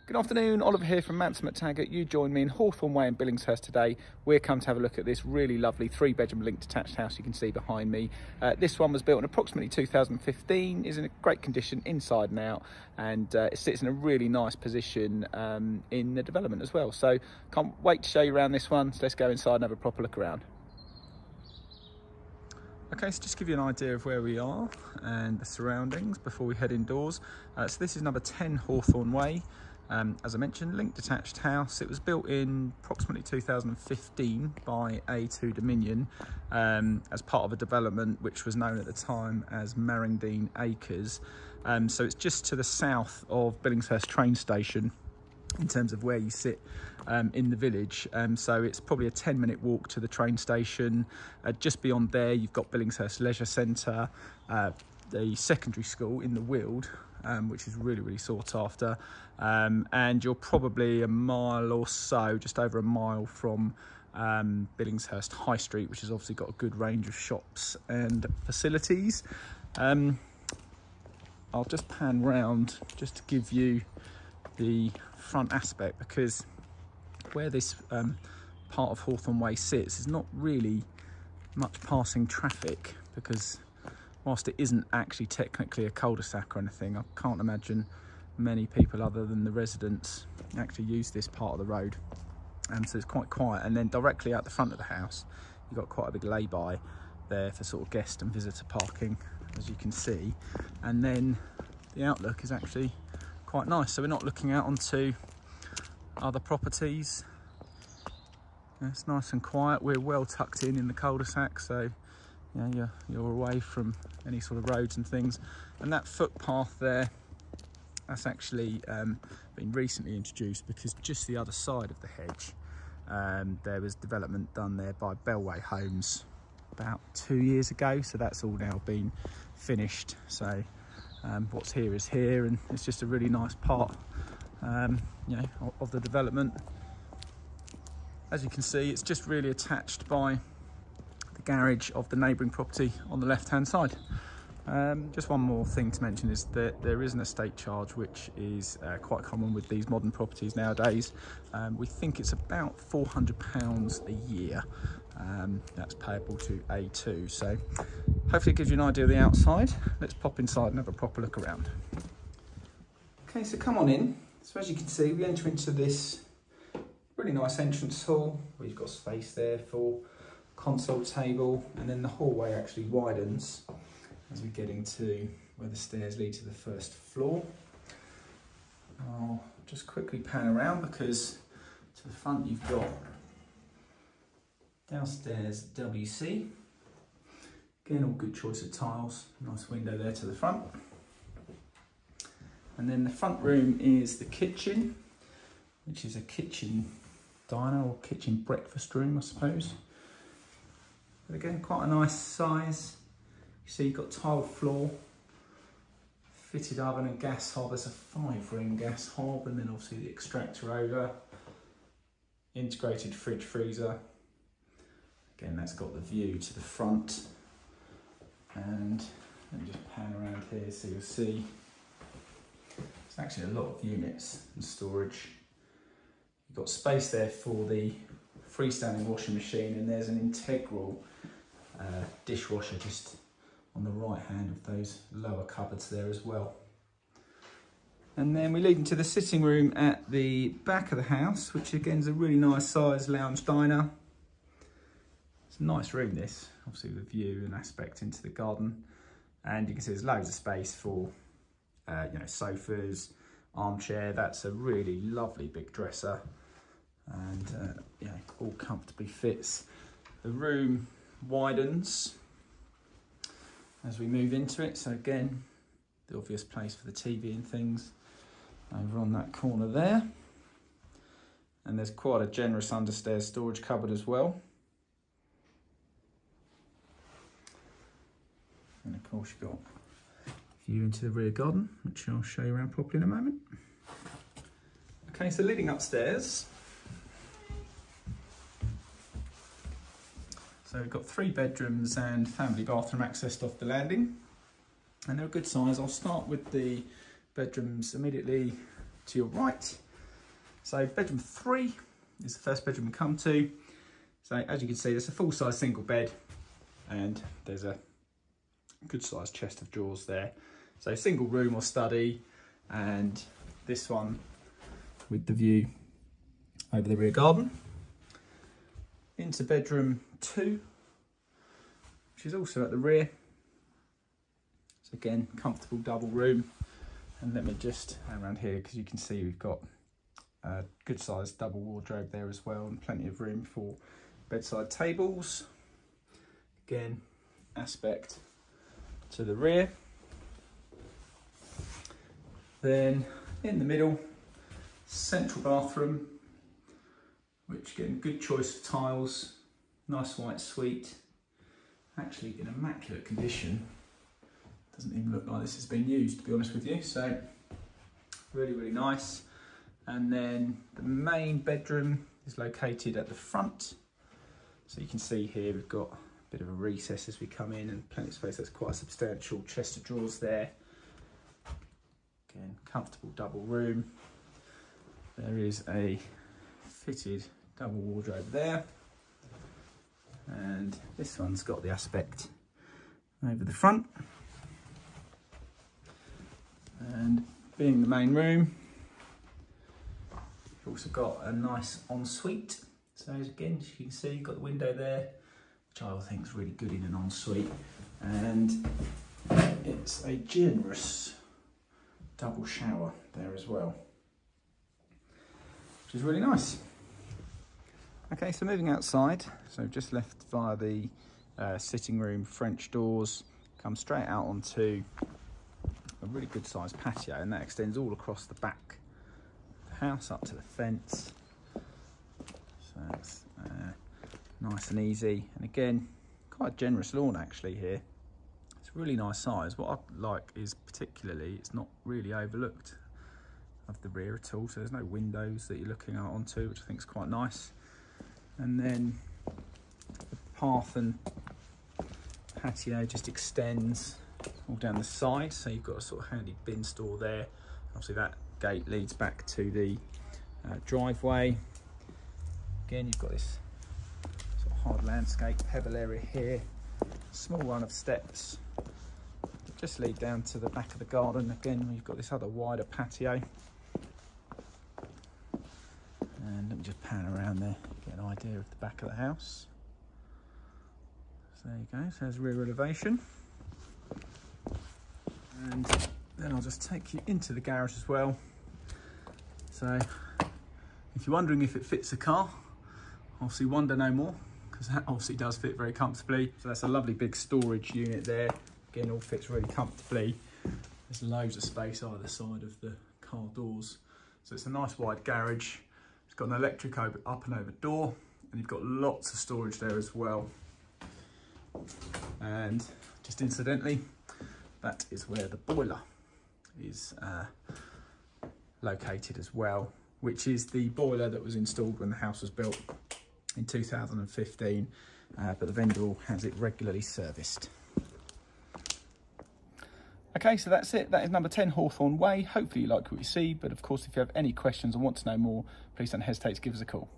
Good afternoon, Oliver here from Mansell McTaggart. You join me in Hawthorn Way in Billingshurst today. We're come to have a look at this really lovely 3-bedroom linked detached house you can see behind me. This one was built in approximately 2015, is in a great condition inside and out, and it sits in a really nice position in the development as well. So can't wait to show you around this one. So let's go inside and have a proper look around. Okay, so just to give you an idea of where we are and the surroundings before we head indoors. So this is number 10 Hawthorn Way. As I mentioned, linked detached house. It was built in approximately 2015 by A2 Dominion as part of a development which was known at the time as Marringdean Acres. So it's just to the south of Billingshurst train station in terms of where you sit in the village. So it's probably a 10-minute walk to the train station. Just beyond there, you've got Billingshurst Leisure Centre, the secondary school in the Weald, which is really sought after, and you're probably a mile or so, just over a mile from Billingshurst High Street, which has obviously got a good range of shops and facilities. I'll just pan round just to give you the front aspect, because where this part of Hawthorn Way sits is not really much passing traffic, because whilst it isn't actually technically a cul-de-sac or anything, I can't imagine many people other than the residents actually use this part of the road. So it's quite quiet. And then directly out the front of the house, you've got quite a big lay-by there for sort of guest and visitor parking, as you can see. And then the outlook is actually quite nice. So we're not looking out onto other properties. It's nice and quiet. We're well tucked in the cul-de-sac, so yeah, you're away from any sort of roads and things. And that footpath there, that's actually been recently introduced, because just the other side of the hedge, there was development done there by Bellway Homes about 2 years ago. So that's all now been finished. So what's here is here, and it's just a really nice part of the development. As you can see, it's just really attached by the garage of the neighbouring property on the left hand side. Just one more thing to mention is that there is an estate charge, which is quite common with these modern properties nowadays. We think it's about £400 a year. That's payable to A2. So hopefully it gives you an idea of the outside. Let's pop inside and have a proper look around. Okay, so come on in. So as you can see, we enter into this really nice entrance hall where you've got space there for console table, and then the hallway actually widens as we get into where the stairs lead to the first floor. I'll just quickly pan around, because to the front you've got downstairs WC. Again, all good choice of tiles. Nice window there to the front. And then the front room is the kitchen, which is a kitchen diner or kitchen breakfast room, I suppose. But again, quite a nice size. You see you've got tiled floor, fitted oven and gas hob. There's a 5-ring gas hob, and then obviously the extractor over, integrated fridge freezer. Again, that's got the view to the front. And let me just pan around here so you'll see there's actually a lot of units and storage. You've got space there for the freestanding washing machine, and there's an integral dishwasher just on the right hand of those lower cupboards there as well. And then we lead into the sitting room at the back of the house, which again is a really nice size lounge diner. It's a nice room, this, obviously with view and aspect into the garden. And you can see there's loads of space for sofas, armchair. That's a really lovely big dresser, and all comfortably fits. The room widens as we move into it, so again, the obvious place for the TV and things over on that corner there. And there's quite a generous understairs storage cupboard as well. And of course you've got a view into the rear garden, which I'll show you around properly in a moment. Okay, so leading upstairs, so we've got 3 bedrooms and family bathroom accessed off the landing, and they're a good size. I'll start with the bedrooms immediately to your right. So bedroom 3 is the first bedroom we come to. So as you can see, there's a full-size single bed and there's a good-sized chest of drawers there. So single room or study, and this one with the view over the rear garden. Into bedroom 2, which is also at the rear. So again, comfortable double room. And let me just around here, because you can see we've got a good sized double wardrobe there as well, and plenty of room for bedside tables. Again, aspect to the rear. Then in the middle, central bathroom, which again, good choice of tiles, nice white suite, actually in immaculate condition. Doesn't even look like this has been used, to be honest with you. So really, really nice. And then the main bedroom is located at the front. So you can see here we've got a bit of a recess as we come in and plenty of space. That's quite a substantial chest of drawers there. Again, comfortable double room. There is a fitted double wardrobe there. And this one's got the aspect over the front. And being the main room, you've also got a nice ensuite. So again, as you can see, you've got the window there, which I think is really good in an ensuite. And it's a generous double shower there as well, which is really nice. Okay, so moving outside, so just left via the sitting room French doors, come straight out onto a really good sized patio, and that extends all across the back of the house up to the fence. So it's nice and easy, and again, quite a generous lawn actually here. It's a really nice size. What I like is particularly it's not really overlooked of the rear at all, so there's no windows that you're looking out onto, which I think is quite nice. And then the path and patio just extends all down the side, so you've got a sort of handy bin store there. Obviously that gate leads back to the driveway. Again, you've got this sort of hard landscape pebble area here, small run of steps that just lead down to the back of the garden. Again, you've got this other wider patio. And let me just pan around there, get an idea of the back of the house. So there you go, so there's rear elevation. And then I'll just take you into the garage as well. So if you're wondering if it fits a car, obviously wonder no more, because that obviously does fit very comfortably. So that's a lovely big storage unit there. Again, all fits really comfortably. There's loads of space either side of the car doors. So it's a nice wide garage. It's got an electric up and over door, and you've got lots of storage there as well. And just incidentally, that is where the boiler is located as well, which is the boiler that was installed when the house was built in 2015, but the vendor has it regularly serviced. Okay, so that's it. That is number 10 Hawthorn Way. Hopefully you like what you see, but of course, if you have any questions or want to know more, please don't hesitate to give us a call.